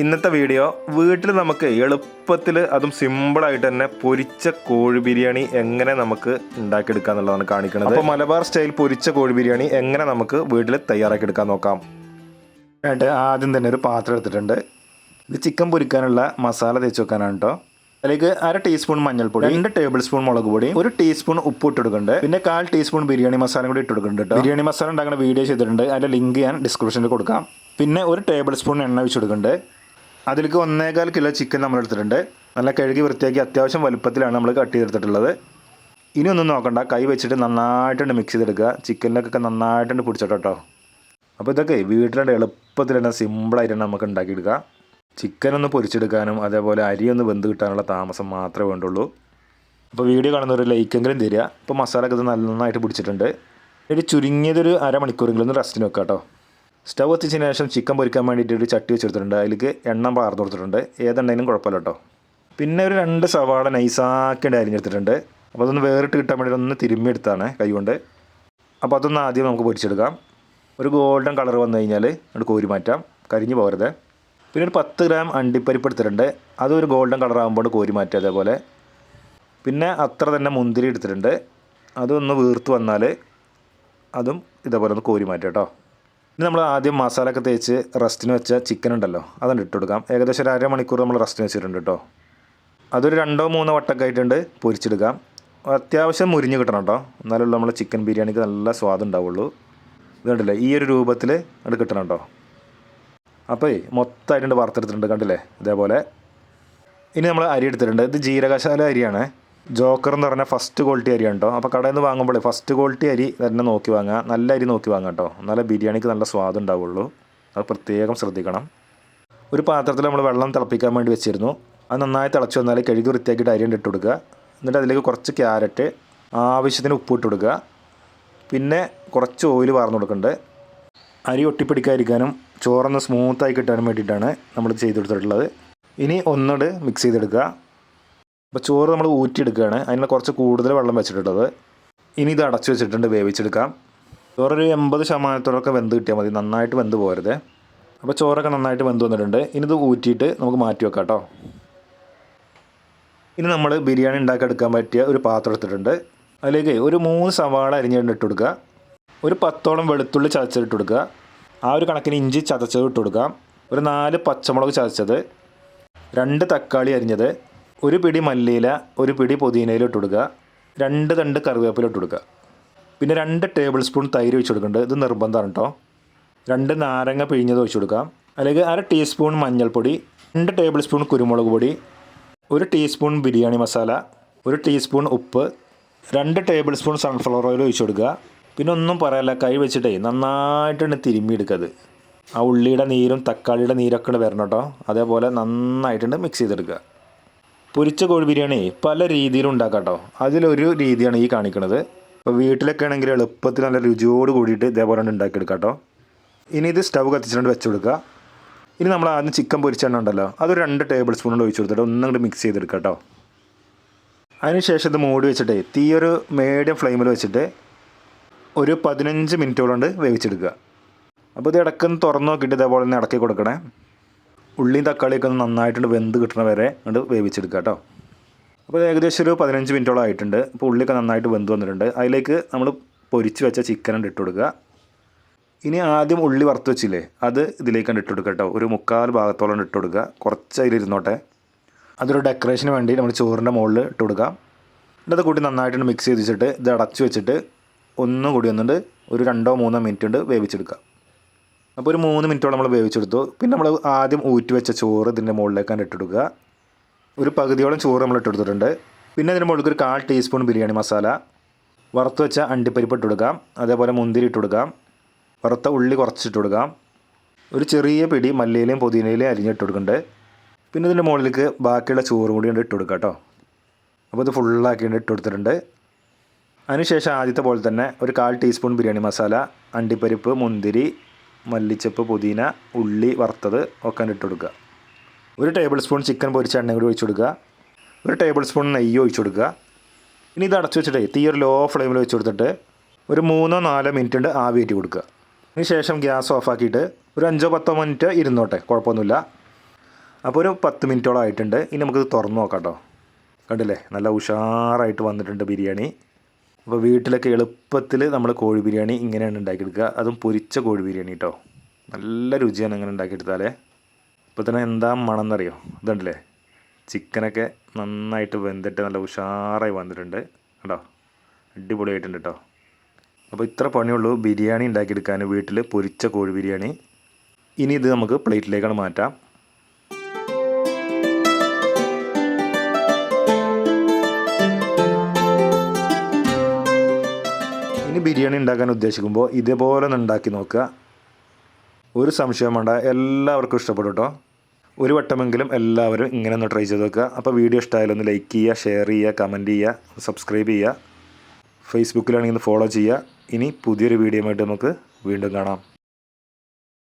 ഇന്നത്തെ വീഡിയോ വീട്ടിൽ നമുക്ക് എളുപ്പത്തിൽ അതും സിമ്പിളായിട്ട് തന്നെ പൊരിച്ച കോഴി ബിരിയാണി എങ്ങനെ നമുക്ക് ഉണ്ടാക്കിയെടുക്കുക എന്നുള്ളതാണ് കാണിക്കുന്നത്. അപ്പോൾ മലബാർ സ്റ്റൈൽ പൊരിച്ച കോഴി ബിരിയാണി എങ്ങനെ നമുക്ക് വീട്ടിൽ തയ്യാറാക്കിയെടുക്കാൻ നോക്കാം. ആദ്യം തന്നെ ഒരു പാത്രം എടുത്തിട്ടുണ്ട്. ഇത് ചിക്കൻ പൊരിക്കാനുള്ള മസാല തേച്ച് വെക്കാനാണ് കേട്ടോ. അതിലേക്ക് 1/2 ടീസ്പൂൺ മഞ്ഞൾപ്പൊടി, 2 ടേബിൾ സ്പൂൺ മുളക് പൊടി, 1 ടീസ്പൂൺ ഉപ്പ് ഇട്ടെടുക്കുന്നുണ്ട്. പിന്നെ 1/4 ടീസ്പൂൺ ബിരിയാണി മസാല കൂടി ഇട്ടെടുക്കുന്നുണ്ട് കേട്ടോ. ബിരിയാണി മസാല ഉണ്ടാക്കുന്ന വീഡിയോ ചെയ്തിട്ടുണ്ട്, അതിൻ്റെ ലിങ്ക് ഞാൻ ഡിസ്ക്രിപ്ഷനിൽ കൊടുക്കാം. പിന്നെ 1 ടേബിൾ സ്പൂൺ എണ്ണ വെച്ചെടുക്കുന്നുണ്ട്. അതിലേക്ക് 1.25 കിലോ ചിക്കൻ നമ്മൾ എടുത്തിട്ടുണ്ട്. നല്ല കഴുകി വൃത്തിയാക്കി അത്യാവശ്യം വലുപ്പത്തിലാണ് നമ്മൾ കട്ട് ചെയ്തെടുത്തിട്ടുള്ളത്. ഇനി ഒന്നും നോക്കണ്ട, കൈ വെച്ചിട്ട് നന്നായിട്ടുണ്ട് മിക്സ് ചെയ്തെടുക്കുക. ചിക്കനിലൊക്കെ നന്നായിട്ടുണ്ട് പിടിച്ചിട്ടോ കേട്ടോ. അപ്പോൾ ഇതൊക്കെ വീട്ടിലെ എളുപ്പത്തിൽ തന്നെ സിമ്പിളായിട്ടാണ് നമുക്ക് ഉണ്ടാക്കിയെടുക്കുക. ചിക്കനൊന്ന് പൊരിച്ചെടുക്കാനും അതേപോലെ അരിയൊന്ന് വെന്ത് കിട്ടാനുള്ള താമസം മാത്രമേ വേണ്ടുള്ളൂ. അപ്പോൾ വീഡിയോ കാണുന്ന ഒരു ലൈക്കെങ്കിലും തരിക. ഇപ്പോൾ മസാലയൊക്കെ ഇത് നന്നായിട്ട് പിടിച്ചിട്ടുണ്ട്. ഒരു ചുരുങ്ങിയതൊരു അരമണിക്കൂറെങ്കിലും ഒന്ന് റെസ്റ്റിന് വെക്കാം കേട്ടോ. സ്റ്റവ് എത്തിച്ചതിന് ശേഷം ചിക്കൻ പൊരിക്കാൻ വേണ്ടിയിട്ട് ഒരു ചട്ടി വെച്ചെടുത്തിട്ടുണ്ട്. അതിലേക്ക് എണ്ണ പാർന്ന് കൊടുത്തിട്ടുണ്ട്. ഏതുണ്ടെങ്കിലും കുഴപ്പമില്ല കേട്ടോ. പിന്നെ ഒരു 2 സവാള നൈസാക്കിയിട്ട് അരിഞ്ഞെടുത്തിട്ടുണ്ട്. അപ്പോൾ അതൊന്ന് വേറിട്ട് കിട്ടാൻ വേണ്ടി ഒന്ന് തിരുമ്മി എടുത്താണ് കൈ കൊണ്ട്. അപ്പോൾ അതൊന്ന് ആദ്യം നമുക്ക് പൊരിച്ചെടുക്കാം. ഒരു ഗോൾഡൻ കളർ വന്നു കഴിഞ്ഞാൽ അത് കോരി മാറ്റാം, കരിഞ്ഞു പോകരുത്. പിന്നെ ഒരു 10 ഗ്രാം അണ്ടിപ്പരിപ്പ് എടുത്തിട്ടുണ്ട്. അതൊരു ഗോൾഡൻ കളർ ആകുമ്പോൾ കോരി മാറ്റുക അതേപോലെ. പിന്നെ അത്ര തന്നെ മുന്തിരി എടുത്തിട്ടുണ്ട്. അതൊന്ന് വീർത്ത് വന്നാൽ അതും ഇതേപോലെ ഒന്ന് കോരി മാറ്റുക കേട്ടോ. ഇനി നമ്മൾ ആദ്യം മസാലയൊക്കെ തേച്ച് റെസ്റ്റിന് വെച്ച ചിക്കൻ ഉണ്ടല്ലോ, അതൊന്ന് ഇട്ട് കൊടുക്കാം. ഏകദേശം ഒരു അരമണിക്കൂർ നമ്മൾ റെസ്റ്റിന് വെച്ചിട്ടുണ്ട് കേട്ടോ. അതൊരു 2-3 വട്ടമൊക്കെ ആയിട്ടുണ്ട് പൊരിച്ചെടുക്കാം. അത്യാവശ്യം മുരിഞ്ഞ് കിട്ടണം കേട്ടോ, എന്നാലുള്ള നമ്മൾ ചിക്കൻ ബിരിയാണിക്ക് നല്ല സ്വാദ് ഉണ്ടാവുള്ളൂ. ഇത് കണ്ടില്ലേ, ഈ ഒരു രൂപത്തിൽ അത് കിട്ടണം കേട്ടോ. അപ്പോൾ മൊത്തമായിട്ടുണ്ട് വറുത്തെടുത്തിട്ടുണ്ട്, കണ്ടില്ലേ ഇതേപോലെ. ഇനി നമ്മൾ അരി എടുത്തിട്ടുണ്ട്. ഇത് ജീരകശാല അരിയാണ്, ജോക്കർ എന്ന് പറഞ്ഞാൽ ഫസ്റ്റ് ക്വാളിറ്റി അരിയാണ് കേട്ടോ. അപ്പോൾ കടയിൽ നിന്ന് വാങ്ങുമ്പോൾ ഫസ്റ്റ് ക്വാളിറ്റി അരി തന്നെ നോക്കി വാങ്ങുക, നല്ല അരി നോക്കി വാങ്ങുക കേട്ടോ. എന്നാലേ ബിരിയാണിക്ക് നല്ല സ്വാദ് ഉണ്ടാവുള്ളൂ. അത് പ്രത്യേകം ശ്രദ്ധിക്കണം. ഒരു പാത്രത്തിൽ നമ്മൾ വെള്ളം തിളപ്പിക്കാൻ വേണ്ടി വെച്ചിരുന്നു. അത് നന്നായി തിളച്ച് വന്നാൽ കഴുകി വൃത്തിയാക്കിയിട്ട് അരി ഇട്ട് കൊടുക്കുക. എന്നിട്ട് അതിലേക്ക് കുറച്ച് ക്യാരറ്റ്, ആവശ്യത്തിന് ഉപ്പ് ഇട്ട് കൊടുക്കുക. പിന്നെ കുറച്ച് ഓയിൽ വാർന്ന് കൊടുക്കുന്നുണ്ട്. അരി ഒട്ടിപ്പിടിക്കാതിരിക്കാനും ചോറൊന്ന് സ്മൂത്തായി കിട്ടാനും വേണ്ടിയിട്ടാണ് നമ്മളിത് ചെയ്തെടുത്തിട്ടുള്ളത്. ഇനി ഒന്നുകൂടെ മിക്സ് ചെയ്തെടുക്കുക. അപ്പോൾ ചോറ് നമ്മൾ ഊറ്റിയെടുക്കുകയാണ്. അതിന് കുറച്ച് കൂടുതൽ വെള്ളം വെച്ചിട്ടുള്ളത്. ഇനി ഇത് അടച്ചു വെച്ചിട്ടുണ്ട്, വേവിച്ചെടുക്കാം. ചോറൊരു 80% വെന്ത് കിട്ടിയാൽ മതി, നന്നായിട്ട് വെന്ത് പോകരുത്. അപ്പോൾ ചോറൊക്കെ നന്നായിട്ട് വെന്ത് വന്നിട്ടുണ്ട്. ഇനി ഇത് ഊറ്റിയിട്ട് നമുക്ക് മാറ്റി വെക്കാം കേട്ടോ. ഇനി നമ്മൾ ബിരിയാണി ഉണ്ടാക്കിയെടുക്കാൻ പറ്റിയ ഒരു പാത്രം എടുത്തിട്ടുണ്ട്. അതിലേക്ക് ഒരു 3 സവാള അരിഞ്ഞിട്ട് ഇട്ട് കൊടുക്കുക. ഒരു 10ഓളം വെളുത്തുള്ളി ചതച്ചിട്ട് കൊടുക്കുക. ആ ഒരു കണക്കിന് ഇഞ്ചി ചതച്ചത് ഇട്ട് കൊടുക്കാം. ഒരു 4 പച്ചമുളക് ചതച്ചത്, 2 തക്കാളി അരിഞ്ഞത്, ഒരു പിടി മല്ലിയില, ഒരു പിടി പുതിനയില ഇട്ട് കൊടുക്കുക. 2 തണ്ട് കറിവേപ്പില ഇട്ട് കൊടുക്കുക. പിന്നെ 2 ടേബിൾ സ്പൂൺ തൈര് ഒഴിച്ച് കൊടുക്കുന്നുണ്ട്. ഇത് നിർബന്ധമാണ് കേട്ടോ. 2 നാരങ്ങ പിഴിഞ്ഞത് ഒഴിച്ച് കൊടുക്കാം. അല്ലെങ്കിൽ 1/2 ടീസ്പൂൺ മഞ്ഞൾപ്പൊടി, 2 ടേബിൾ സ്പൂൺ കുരുമുളക് പൊടി, 1 ടീസ്പൂൺ ബിരിയാണി മസാല, 1 ടീസ്പൂൺ ഉപ്പ്, 2 ടേബിൾ സ്പൂൺ സൺഫ്ലവർ ഓയിൽ ഒഴിച്ച് കൊടുക്കുക. പിന്നെ ഒന്നും പറയാനില്ല, കൈ വെച്ചിട്ടേ നന്നായിട്ടുണ്ട് തിരുമ്മിയെടുക്കത്. ആ ഉള്ളിയുടെ നീരും തക്കാളിയുടെ നീരൊക്കെ വരണം കേട്ടോ. അതേപോലെ നന്നായിട്ടുണ്ട് മിക്സ് ചെയ്തെടുക്കുക. പൊരിച്ച കോഴി ബിരിയാണി പല രീതിയിലും ഉണ്ടാക്കാം കേട്ടോ. അതിലൊരു രീതിയാണ് ഈ കാണിക്കുന്നത്. ഇപ്പോൾ വീട്ടിലൊക്കെ ആണെങ്കിൽ എളുപ്പത്തിൽ നല്ല രുചിയോട് കൂടിയിട്ട് ഇതേപോലെ ഉണ്ടാക്കിയെടുക്കാം കേട്ടോ. ഇനി ഇത് സ്റ്റവ് കത്തിച്ചിട്ട് വെച്ച് കൊടുക്കുക. ഇനി നമ്മൾ ആദ്യം ചിക്കൻ പൊരിച്ചെണ്ണ ഉണ്ടല്ലോ, അതൊരു 2 ടേബിൾ സ്പൂൺ ഒഴിച്ച് കൊടുത്തിട്ട് ഒന്നും മിക്സ് ചെയ്തെടുക്കാം കേട്ടോ. അതിനുശേഷം ഇത് മൂടി വെച്ചിട്ട് തീ ഒരു മീഡിയം ഫ്ലെയിമിൽ വെച്ചിട്ട് ഒരു 15 മിനിറ്റോളം കൊണ്ട് വേവിച്ചെടുക്കുക. അപ്പോൾ ഇത് ഇടയ്ക്കൊന്ന് തുറന്ന് നോക്കിയിട്ട് ഇതേപോലെ ഒന്ന് ഇടയ്ക്ക് കൊടുക്കണേ. ഉള്ളിയും തക്കാളിയൊക്കെ ഒന്ന് നന്നായിട്ടുണ്ട് വെന്ത് കിട്ടണ വരെ കൊണ്ട് വേവിച്ചെടുക്കുക കേട്ടോ. അപ്പോൾ ഏകദേശം ഒരു 15 മിനിറ്റോളം ആയിട്ടുണ്ട്. ഇപ്പോൾ ഉള്ളിയൊക്കെ നന്നായിട്ട് വെന്ത് വന്നിട്ടുണ്ട്. അതിലേക്ക് നമ്മൾ പൊരിച്ച് വെച്ച ചിക്കൻ ഇട്ട് കൊടുക്കുക. ഇനി ആദ്യം ഉള്ളി വറുത്ത് വെച്ചില്ലേ, അത് ഇതിലേക്ക് ഇട്ട് കൊടുക്കുക കേട്ടോ. ഒരു 3/4 ഭാഗത്തോളം ഇട്ട് കൊടുക്കുക. കുറച്ച് അതിലിരുന്നോട്ടെ. അതൊരു ഡെക്കറേഷന് വേണ്ടി നമ്മൾ ചോറിൻ്റെ മുകളിൽ ഇട്ട് കൊടുക്കുക. എന്നിട്ട് കൂട്ടി നന്നായിട്ടുണ്ട് മിക്സ് ചെയ്ത് വെച്ചിട്ട് ഇത് അടച്ച് വെച്ചിട്ട് ഒന്നും കൂടി വന്നിട്ട് ഒരു 2-3 മിനിറ്റ് കൊണ്ട് വേവിച്ചെടുക്കുക. അപ്പോൾ ഒരു 3 മിനിറ്റോളം നമ്മൾ വേവിച്ചെടുത്തു. പിന്നെ നമ്മൾ ആദ്യം ഊറ്റി വെച്ച ചോറ് ഇതിൻ്റെ മുകളിലേക്കാണ് ഇട്ടെടുക്കുക. ഒരു പകുതിയോളം ചോറ് നമ്മൾ ഇട്ടെടുത്തിട്ടുണ്ട്. പിന്നെ ഇതിൻ്റെ മുകളിൽ ഒരു 1/4 ടീസ്പൂൺ ബിരിയാണി മസാല, വറുത്ത് വെച്ച അണ്ടിപ്പരിപ്പ് ഇട്ട് കൊടുക്കാം. അതേപോലെ മുന്തിരി ഇട്ട് കൊടുക്കാം. വറുത്ത ഉള്ളി കുറച്ചിട്ട് കൊടുക്കാം. ഒരു ചെറിയ പിടി മല്ലിയിലയും പുതിനയിലയും അരിഞ്ഞിട്ട് കൊടുക്കുന്നുണ്ട്. പിന്നെ ഇതിൻ്റെ മുകളിലേക്ക് ബാക്കിയുള്ള ചോറ് കൂടി ഇട്ട് കൊടുക്കാം കേട്ടോ. അപ്പോൾ ഇത് ഫുള്ളാക്കിയിട്ട് ഇട്ട് കൊടുത്തിട്ടുണ്ട്. അതിനുശേഷം ആദ്യത്തെ പോലെ തന്നെ ഒരു 1/4 ടീസ്പൂൺ ബിരിയാണി മസാല, അണ്ടിപ്പരിപ്പ്, മുന്തിരി, മല്ലിച്ചപ്പ്, പുതിന, ഉള്ളി വറുത്തത് ഒക്കെ ഇട്ട് കൊടുക്കുക. ഒരു ടേബിൾ സ്പൂൺ ചിക്കൻ പൊരിച്ച എണ്ണ കൂടി ഒഴിച്ച് കൊടുക്കുക. ഒരു ടേബിൾ സ്പൂൺ നെയ്യ് ഒഴിച്ച് കൊടുക്കുക. ഇനി ഇത് അടച്ചു വെച്ചിട്ട് തീ ഒരു ലോ ഫ്ലെയിമിൽ വെച്ച് കൊടുത്തിട്ട് ഒരു 3-4 മിനിറ്റ് ഉണ്ട് ആവി കയറ്റി കൊടുക്കുക. അതിന് ശേഷം ഗ്യാസ് ഓഫാക്കിയിട്ട് ഒരു 5-10 മിനിറ്റ് ഇരുന്നോട്ടെ, കുഴപ്പമൊന്നുമില്ല. അപ്പോൾ ഒരു 10 മിനിറ്റോളം ആയിട്ടുണ്ട്. ഇനി നമുക്കിത് തുറന്ന് നോക്കാം കേട്ടോ. കണ്ടില്ലേ, നല്ല ഉഷാറായിട്ട് വന്നിട്ടുണ്ട് ബിരിയാണി. അപ്പോൾ വീട്ടിലൊക്കെ എളുപ്പത്തിൽ നമ്മൾ കോഴി ബിരിയാണി ഇങ്ങനെയാണ് ഉണ്ടാക്കിയെടുക്കുക, അതും പൊരിച്ച കോഴി ബിരിയാണി കേട്ടോ. നല്ല രുചിയാണ് ഇങ്ങനെ ഉണ്ടാക്കിയെടുത്താലേ. ഇപ്പോൾ തന്നെ എന്താ മണം എന്നറിയോ? ഇതുണ്ടല്ലേ, ചിക്കനൊക്കെ നന്നായിട്ട് വെന്തിട്ട് നല്ല ഉഷാറായി വന്നിട്ടുണ്ട് കേട്ടോ. അടിപൊളിയായിട്ടുണ്ട് കേട്ടോ. അപ്പോൾ ഇത്ര പണിയുള്ളൂ ബിരിയാണി ഉണ്ടാക്കിയെടുക്കാൻ, വീട്ടിൽ പൊരിച്ച കോഴി ബിരിയാണി. ഇനി ഇത് നമുക്ക് പ്ലേറ്റിലേക്കാണ് മാറ്റാം. ഇനി ബിരിയാണി ഉണ്ടാക്കാൻ ഉദ്ദേശിക്കുമ്പോൾ ഇതേപോലെ ഒന്ന് ഉണ്ടാക്കി നോക്കുക. ഒരു സംശയം വേണ്ട, എല്ലാവർക്കും ഇഷ്ടപ്പെടും കേട്ടോ. ഒരു വട്ടമെങ്കിലും എല്ലാവരും ഇങ്ങനെ ഒന്ന് ട്രൈ ചെയ്ത് നോക്കുക. അപ്പോൾ വീഡിയോ ഇഷ്ടമായാലും ഒന്ന് ലൈക്ക് ചെയ്യുക, ഷെയർ ചെയ്യുക, കമൻറ്റ് ചെയ്യുക, സബ്സ്ക്രൈബ് ചെയ്യുക. ഫേസ്ബുക്കിലാണെങ്കിൽ ഒന്ന് ഫോളോ ചെയ്യുക. ഇനി പുതിയൊരു വീഡിയോ ആയിട്ട് നമുക്ക് വീണ്ടും കാണാം.